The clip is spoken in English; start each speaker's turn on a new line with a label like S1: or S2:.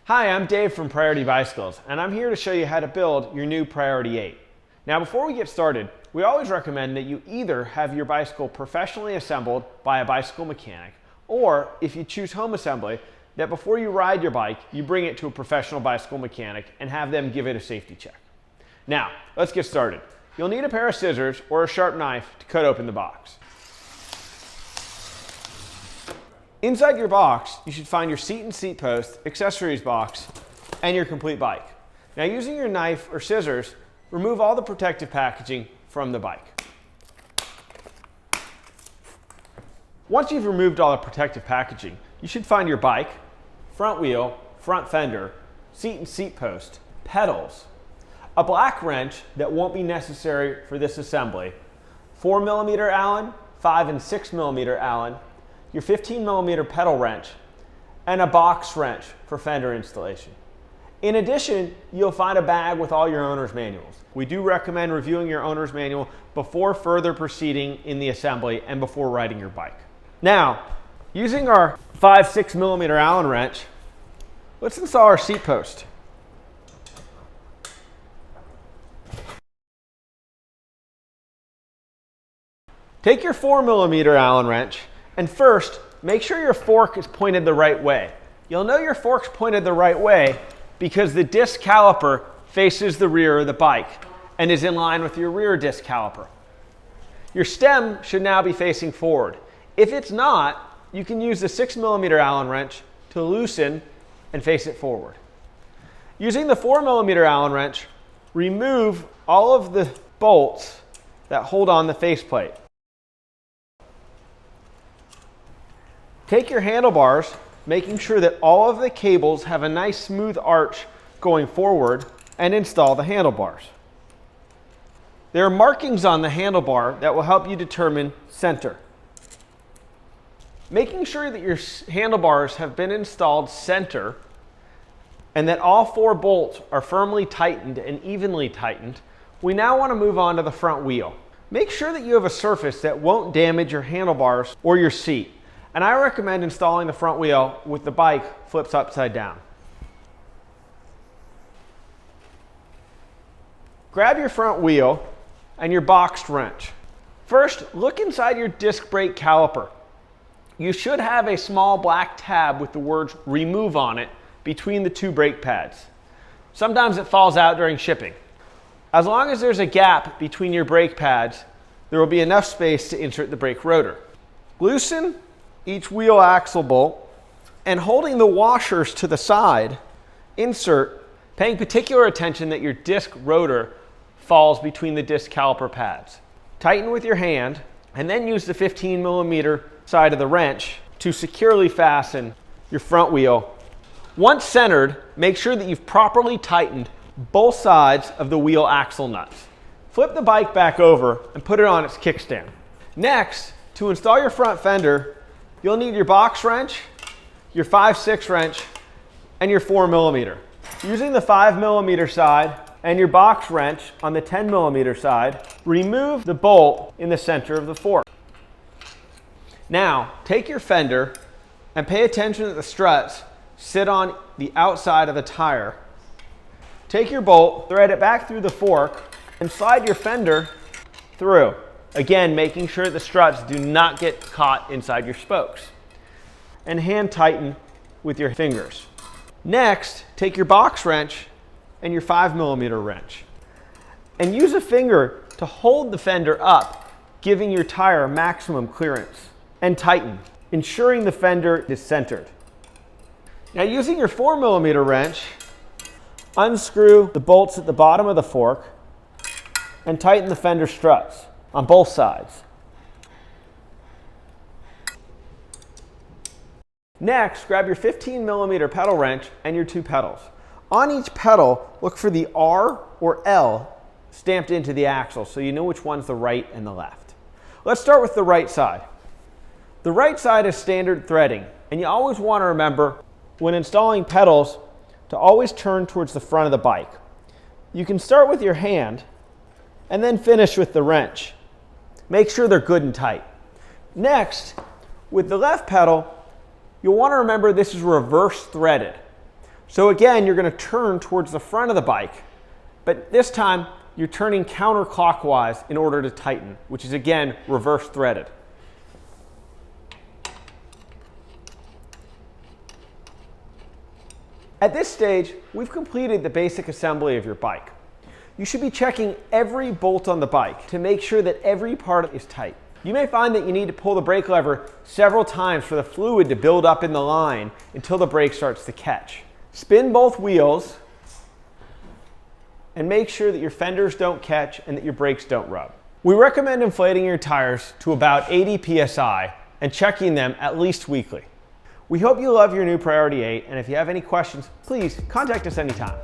S1: Hi, I'm Dave from Priority Bicycles, and I'm here to show you how to build your new Priority 8. Now, before we get started, we always recommend that you either have your bicycle professionally assembled by a bicycle mechanic, or if you choose home assembly, that before you ride your bike, you bring it to a professional bicycle mechanic and have them give it a safety check. Now, let's get started. You'll need a pair of scissors or a sharp knife to cut open the box. Inside your box, you should find your seat and seat post, accessories box, and your complete bike. Now, using your knife or scissors, remove all the protective packaging from the bike. Once you've removed all the protective packaging, you should find your bike, front wheel, front fender, seat and seat post, pedals, a black wrench that won't be necessary for this assembly, 4mm Allen, 5 and 6mm Allen, your 15mm pedal wrench, and a box wrench for fender installation. In addition, you'll find a bag with all your owner's manuals. We do recommend reviewing your owner's manual before further proceeding in the assembly and before riding your bike. Now, using our 5-6mm Allen wrench, let's install our seat post. Take your 4mm Allen wrench, and first, make sure your fork is pointed the right way. You'll know your fork's pointed the right way because the disc caliper faces the rear of the bike and is in line with your rear disc caliper. Your stem should now be facing forward. If it's not, you can use the 6mm Allen wrench to loosen and face it forward. Using the 4mm Allen wrench, remove all of the bolts that hold on the faceplate. Take your handlebars, making sure that all of the cables have a nice smooth arch going forward, and install the handlebars. There are markings on the handlebar that will help you determine center. Making sure that your handlebars have been installed center and that all 4 bolts are firmly tightened and evenly tightened, we now want to move on to the front wheel. Make sure that you have a surface that won't damage your handlebars or your seat. And I recommend installing the front wheel with the bike flips upside down. Grab your front wheel and your boxed wrench. First, look inside your disc brake caliper. You should have a small black tab with the words "remove" on it between the 2 brake pads. Sometimes it falls out during shipping. As long as there's a gap between your brake pads, there will be enough space to insert the brake rotor. Loosen each wheel axle bolt, and holding the washers to the side, insert, paying particular attention that your disc rotor falls between the disc caliper pads. Tighten with your hand, and then use the 15mm side of the wrench to securely fasten your front wheel. Once centered, make sure that you've properly tightened both sides of the wheel axle nuts. Flip the bike back over and put it on its kickstand. Next, to install your front fender, you'll need your box wrench, your 5/6 wrench, and your 4mm. Using the 5mm side and your box wrench on the 10mm side, remove the bolt in the center of the fork. Now, take your fender and pay attention that the struts sit on the outside of the tire. Take your bolt, thread it back through the fork, and slide your fender through. Again, making sure the struts do not get caught inside your spokes. And hand tighten with your fingers. Next, take your box wrench and your 5mm wrench. And use a finger to hold the fender up, giving your tire maximum clearance. And tighten, ensuring the fender is centered. Now, using your 4mm wrench, unscrew the bolts at the bottom of the fork and tighten the fender struts on both sides. Next, grab your 15mm pedal wrench and your 2 pedals. On each pedal, look for the R or L stamped into the axle so you know which one's the right and the left. Let's start with the right side. The right side is standard threading, and you always want to remember when installing pedals to always turn towards the front of the bike. You can start with your hand and then finish with the wrench. Make sure they're good and tight. Next, with the left pedal, you'll want to remember this is reverse threaded. So again, you're going to turn towards the front of the bike, but this time you're turning counterclockwise in order to tighten, which is again reverse threaded. At this stage, we've completed the basic assembly of your bike. You should be checking every bolt on the bike to make sure that every part is tight. You may find that you need to pull the brake lever several times for the fluid to build up in the line until the brake starts to catch. Spin both wheels and make sure that your fenders don't catch and that your brakes don't rub. We recommend inflating your tires to about 80 psi and checking them at least weekly. We hope you love your new Priority 8, and if you have any questions, please contact us anytime.